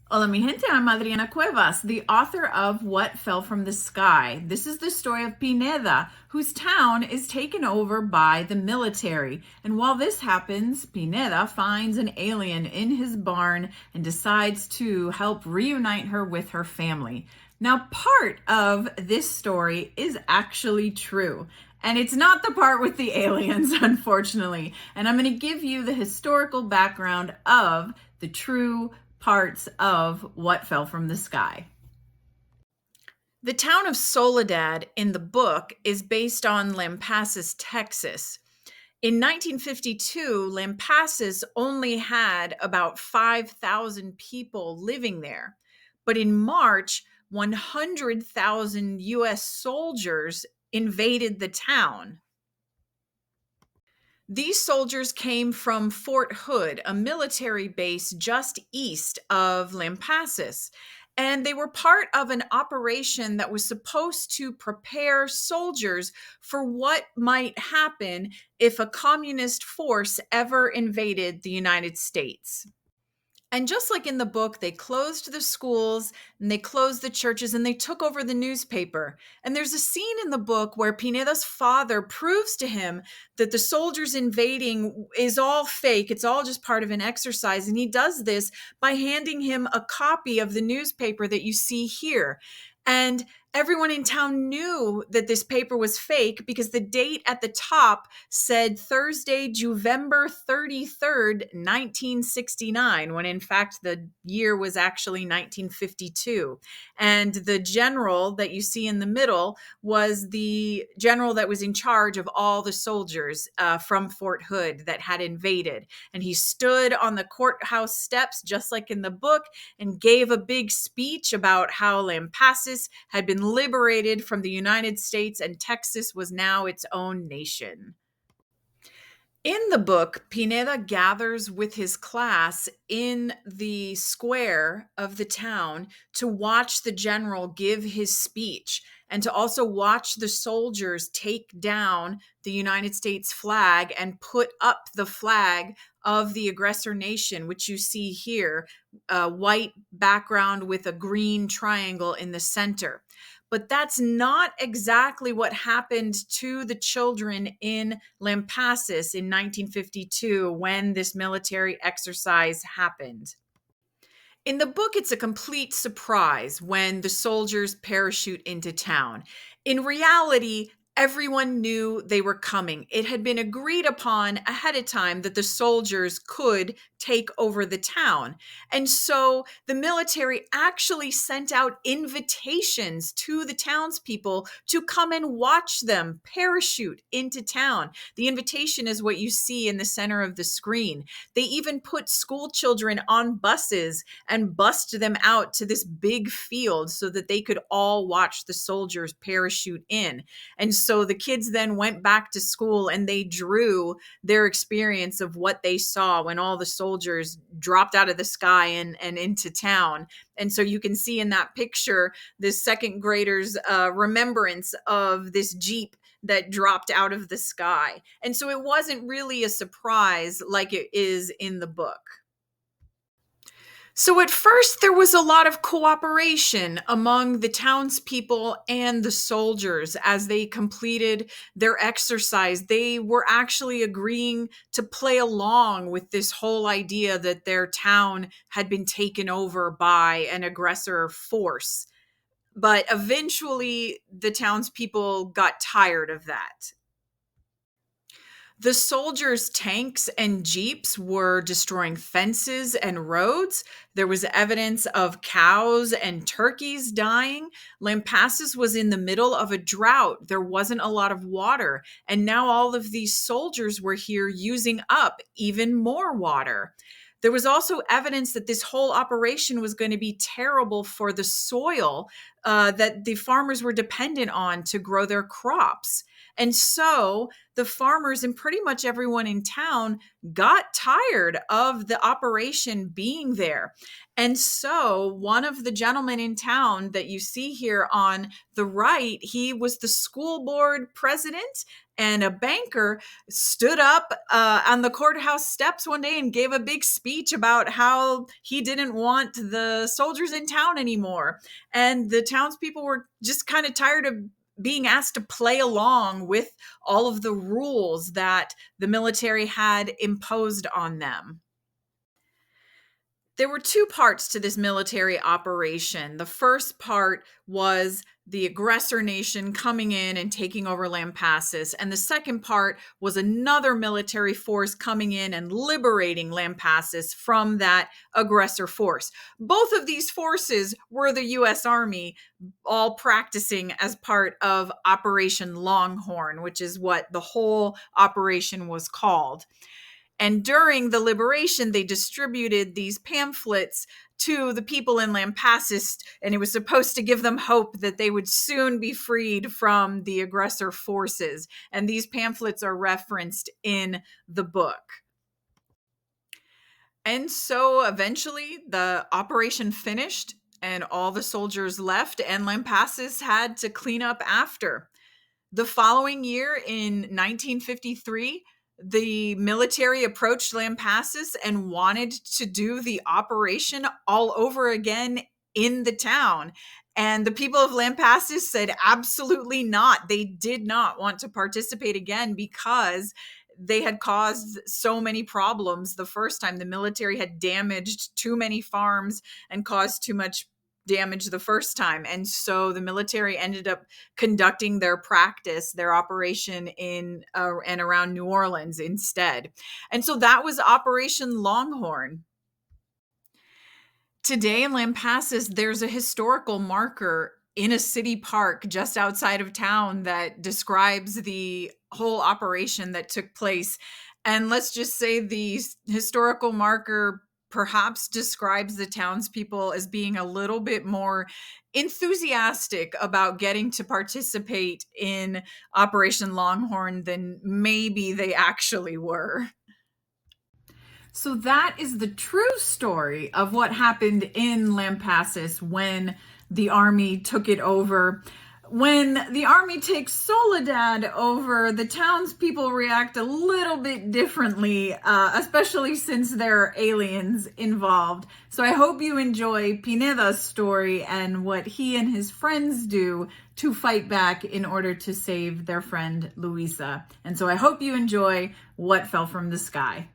Hola, mi gente. I'm Adrianna Cuevas, the author of What Fell from the Sky. This is the story of Pineda, whose town is taken over by the military. And while this happens, Pineda finds an alien in his barn and decides to help reunite her with her family. Now, part of this story is actually true. And it's not the part with the aliens, unfortunately. And I'm going to give you the historical background of the true parts of What Fell from the Sky. The town of Soledad in the book is based on Lampasas, Texas. In 1952, Lampasas only had about 5,000 people living there. But in March, 100,000 US soldiers invaded the town. These soldiers came from Fort Hood, a military base just east of Lampasas. And they were part of an operation that was supposed to prepare soldiers for what might happen if a communist force ever invaded the United States. And just like in the book, they closed the schools and they closed the churches and they took over the newspaper. And there's a scene in the book where Pineda's father proves to him that the soldiers invading is all fake. It's all just part of an exercise. And he does this by handing him a copy of the newspaper that you see here. And everyone in town knew that this paper was fake because the date at the top said Thursday, November 33rd, 1969, when in fact the year was actually 1952. And the general that you see in the middle was the general that was in charge of all the soldiers from Fort Hood that had invaded. And he stood on the courthouse steps, just like in the book, and gave a big speech about how Lampasas had been liberated from the United States and Texas was now its own nation. In the book, Pineda gathers with his class in the square of the town to watch the general give his speech and to also watch the soldiers take down the United States flag and put up the flag of the aggressor nation, which you see here, a white background with a green triangle in the center. But that's not exactly what happened to the children in Lampasas in 1952 when this military exercise happened. In the book, it's a complete surprise when the soldiers parachute into town. In reality, everyone knew they were coming. It had been agreed upon ahead of time that the soldiers could take over the town. And so the military actually sent out invitations to the townspeople to come and watch them parachute into town. The invitation is what you see in the center of the screen. They even put school children on buses and bussed them out to this big field so that they could all watch the soldiers parachute in. And so the kids then went back to school and they drew their experience of what they saw when all the soldiers dropped out of the sky and into town. And so you can see in that picture this second grader's remembrance of this Jeep that dropped out of the sky. And so it wasn't really a surprise like it is in the book. So at first, there was a lot of cooperation among the townspeople and the soldiers as they completed their exercise. They were actually agreeing to play along with this whole idea that their town had been taken over by an aggressor force. But eventually, the townspeople got tired of that. The soldiers' tanks and jeeps were destroying fences and roads. There was evidence of cows and turkeys dying. Lampasas was in the middle of a drought. There wasn't a lot of water. And now all of these soldiers were here using up even more water. There was also evidence that this whole operation was going to be terrible for the soil that the farmers were dependent on to grow their crops. And so the farmers and pretty much everyone in town got tired of the operation being there. And so one of the gentlemen in town that you see here on the right, he was the school board president and a banker, stood up on the courthouse steps one day and gave a big speech about how he didn't want the soldiers in town anymore. And the townspeople were just kind of tired of being asked to play along with all of the rules that the military had imposed on them. There were two parts to this military operation. The first part was the aggressor nation coming in and taking over Lampasas. And the second part was another military force coming in and liberating Lampasas from that aggressor force. Both of these forces were the U.S. Army, all practicing as part of Operation Longhorn, which is what the whole operation was called. And during the liberation, they distributed these pamphlets to the people in Lampasas, and it was supposed to give them hope that they would soon be freed from the aggressor forces. And these pamphlets are referenced in the book. And so eventually the operation finished and all the soldiers left, and Lampasas had to clean up after. The following year in 1953, the military approached Lampasas and wanted to do the operation all over again in the town. And the people of Lampasas said absolutely not. They did not want to participate again because they had caused so many problems the first time. The military had damaged too many farms and caused too much damage the first time. And so the military ended up conducting their practice, their operation in and around New Orleans instead. And so that was Operation Longhorn. Today in Lampasas, there's a historical marker in a city park just outside of town that describes the whole operation that took place. And let's just say the historical marker perhaps describes the townspeople as being a little bit more enthusiastic about getting to participate in Operation Longhorn than maybe they actually were. So that is the true story of what happened in Lampasas when the army took it over. When the army takes Soledad over, the townspeople react a little bit differently, especially since there are aliens involved. So I hope you enjoy Pineda's story and what he and his friends do to fight back in order to save their friend Luisa. And so I hope you enjoy What Fell from the Sky.